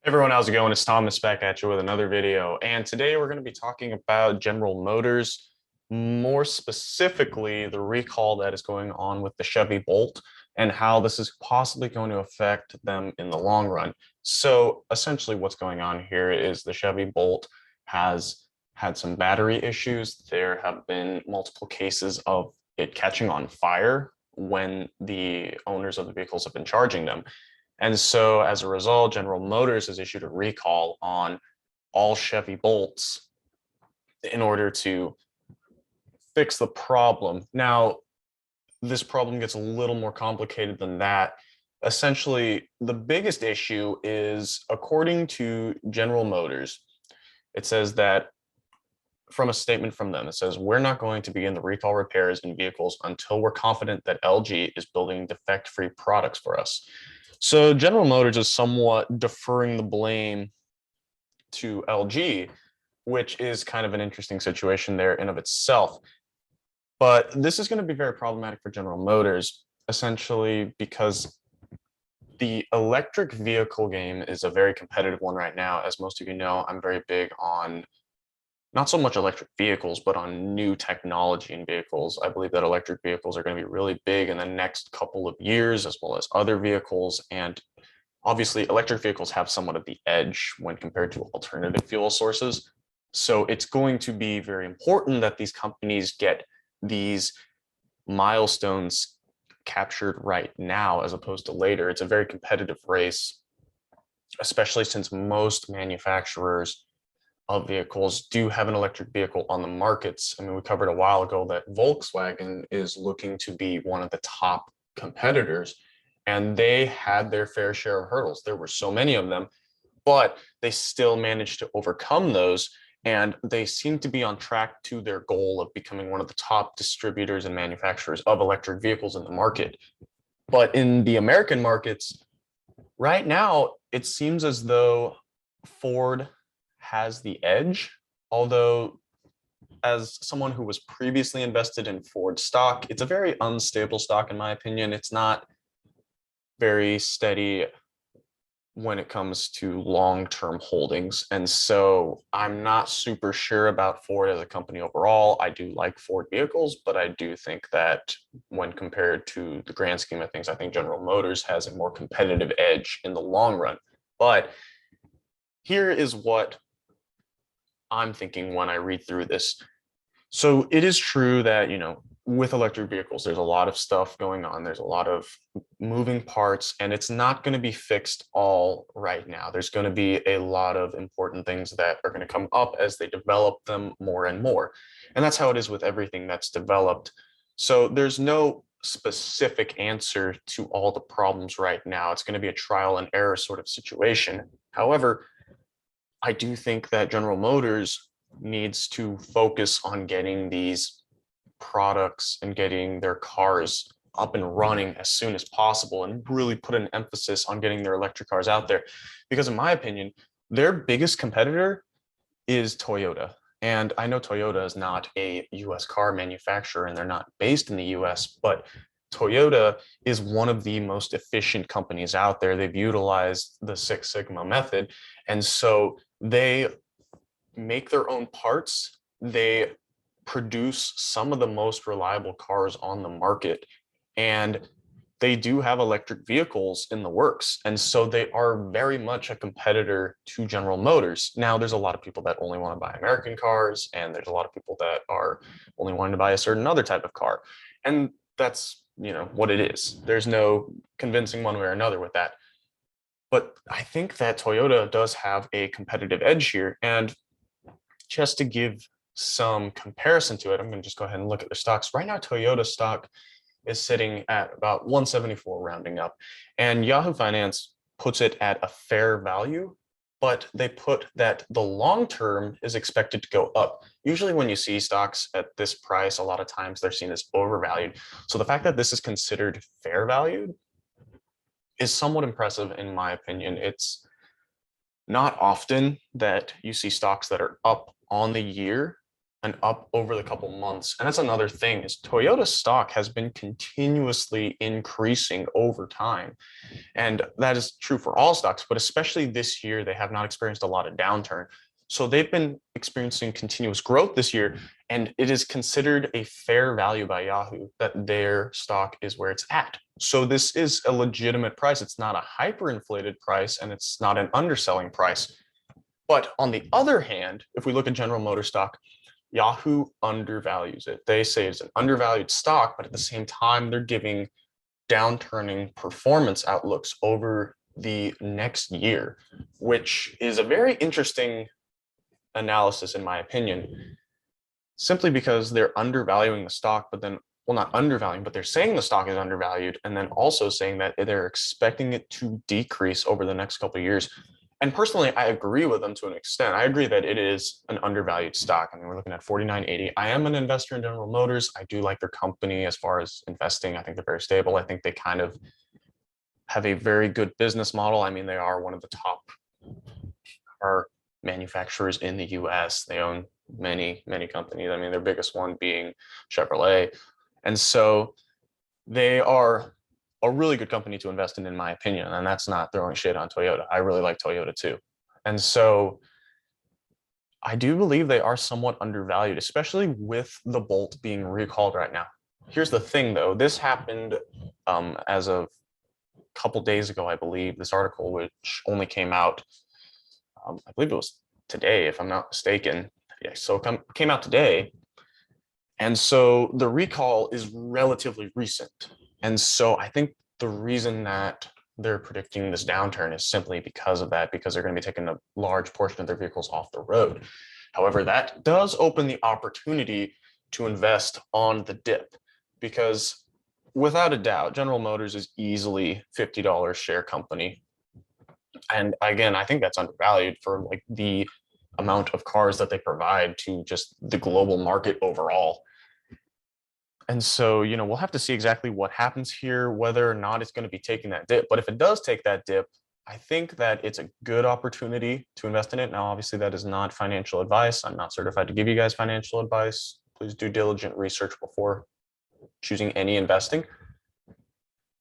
Everyone, how's it going? It's Thomas back at you with another video. And today we're going to be talking about General Motors, more specifically the recall that is going on with the Chevy Bolt and how this is possibly going to affect them in the long run. So essentially what's going on here is the Chevy Bolt has had some battery issues. There have been multiple cases of it catching on fire when the owners of the vehicles have been charging them. And so as a result, General Motors has issued a recall on all Chevy Bolts in order to fix the problem. Now, this problem gets a little more complicated than that. Essentially, the biggest issue is, according to General Motors, it says that from a statement from them, it says, "We're not going to begin the recall repairs in vehicles until we're confident that LG is building defect-free products for us." So General Motors is somewhat deferring the blame to LG, which is kind of an interesting situation there in of itself. But this is going to be very problematic for General Motors, essentially because the electric vehicle game is a very competitive one right now. As most of you know, I'm very big on not so much electric vehicles, but on new technology in vehicles. I believe that electric vehicles are going to be really big in the next couple of years, as well as other vehicles. And obviously, electric vehicles have somewhat of the edge when compared to alternative fuel sources. So it's going to be very important that these companies get these milestones captured right now as opposed to later. It's a very competitive race, especially since most manufacturers of vehicles do have an electric vehicle on the markets. I mean, we covered a while ago that Volkswagen is looking to be one of the top competitors, and they had their fair share of hurdles. There were so many of them, but they still managed to overcome those. And they seem to be on track to their goal of becoming one of the top distributors and manufacturers of electric vehicles in the market. But in the American markets, right now, it seems as though Ford has the edge, although as someone who was previously invested in Ford stock, it's a very unstable stock in my opinion. It's not very steady when it comes to long-term holdings. And so I'm not super sure about Ford as a company overall. I do like Ford vehicles, but I do think that when compared to the grand scheme of things, I think General Motors has a more competitive edge in the long run. But here is what I'm thinking when I read through this. So it is true that, with electric vehicles, there's a lot of stuff going on. There's a lot of moving parts, and it's not going to be fixed all right now. There's going to be a lot of important things that are going to come up as they develop them more and more. And that's how it is with everything that's developed. So there's no specific answer to all the problems right now. It's going to be a trial and error sort of situation. However, I do think that General Motors needs to focus on getting these products and getting their cars up and running as soon as possible and really put an emphasis on getting their electric cars out there. Because in my opinion, their biggest competitor is Toyota. And I know Toyota is not a US car manufacturer and they're not based in the US, but Toyota is one of the most efficient companies out there. They've utilized the Six Sigma method. And so they make their own parts. They produce some of the most reliable cars on the market. And they do have electric vehicles in the works. And so they are very much a competitor to General Motors. Now, there's a lot of people that only want to buy American cars, and there's a lot of people that are only wanting to buy a certain other type of car. And that's, what it is. There's no convincing one way or another with that. But I think that Toyota does have a competitive edge here. And just to give some comparison to it, I'm going to just go ahead and look at the stocks. Right now, Toyota stock is sitting at about 174 rounding up, and Yahoo Finance puts it at a fair value, but they put that the long term is expected to go up. Usually when you see stocks at this price, a lot of times they're seen as overvalued. So the fact that this is considered fair valued is somewhat impressive in my opinion. It's not often that you see stocks that are up on the year and up over the couple months. And that's another thing is Toyota stock has been continuously increasing over time. And that is true for all stocks, but especially this year, they have not experienced a lot of downturn. So they've been experiencing continuous growth this year, and it is considered a fair value by Yahoo that their stock is where it's at. So this is a legitimate price. It's not a hyperinflated price, and it's not an underselling price. But on the other hand, if we look at General Motors stock, Yahoo undervalues it. They say it's an undervalued stock, but at the same time, they're giving downturning performance outlooks over the next year, which is a very interesting analysis, in my opinion, simply because they're undervaluing the stock, but then, well, not undervaluing, but they're saying the stock is undervalued, and then also saying that they're expecting it to decrease over the next couple of years. And personally, I agree with them to an extent. I agree that it is an undervalued stock. I mean, we're looking at 49.80. I am an investor in General Motors. I do like their company as far as investing. I think they're very stable. I think they kind of have a very good business model. I mean, they are one of the top car manufacturers in the US. They own many, many companies. I mean, their biggest one being Chevrolet. And so they are a really good company to invest in my opinion. And that's not throwing shade on Toyota. I really like Toyota too. And so I do believe they are somewhat undervalued, especially with the Bolt being recalled right now. Here's the thing though, this happened as of a couple days ago, I believe, this article, which only came out, I believe it was today, if I'm not mistaken. Yeah, so it came out today. And so the recall is relatively recent. And so I think the reason that they're predicting this downturn is simply because of that, because they're going to be taking a large portion of their vehicles off the road. However, that does open the opportunity to invest on the dip, because without a doubt, General Motors is easily $50 share company. And again, I think that's undervalued for like the amount of cars that they provide to just the global market overall. And so, we'll have to see exactly what happens here, whether or not it's going to be taking that dip. But if it does take that dip, I think that it's a good opportunity to invest in it. Now, obviously, that is not financial advice. I'm not certified to give you guys financial advice. Please do diligent research before choosing any investing.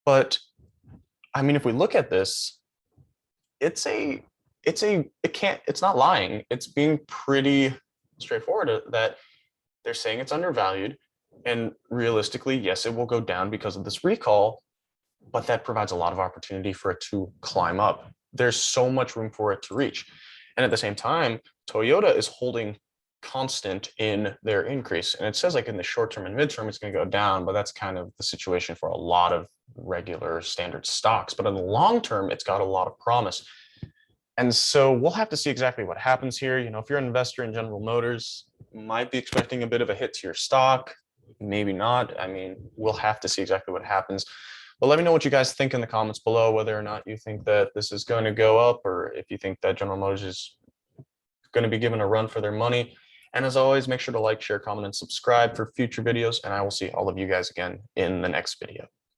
But I mean, if we look at this, it's not lying. It's being pretty straightforward that they're saying it's undervalued. And realistically, yes, it will go down because of this recall, but that provides a lot of opportunity for it to climb up. There's so much room for it to reach. And at the same time, Toyota is holding constant in their increase. And it says like in the short term and midterm, it's going to go down, but that's kind of the situation for a lot of regular standard stocks. But in the long term, it's got a lot of promise. And so we'll have to see exactly what happens here. If you're an investor in General Motors, you might be expecting a bit of a hit to your stock. Maybe not. I mean, we'll have to see exactly what happens. But let me know what you guys think in the comments below, whether or not you think that this is going to go up, or if you think that General Motors is going to be given a run for their money. And as always, make sure to like, share, comment, and subscribe for future videos. And I will see all of you guys again in the next video.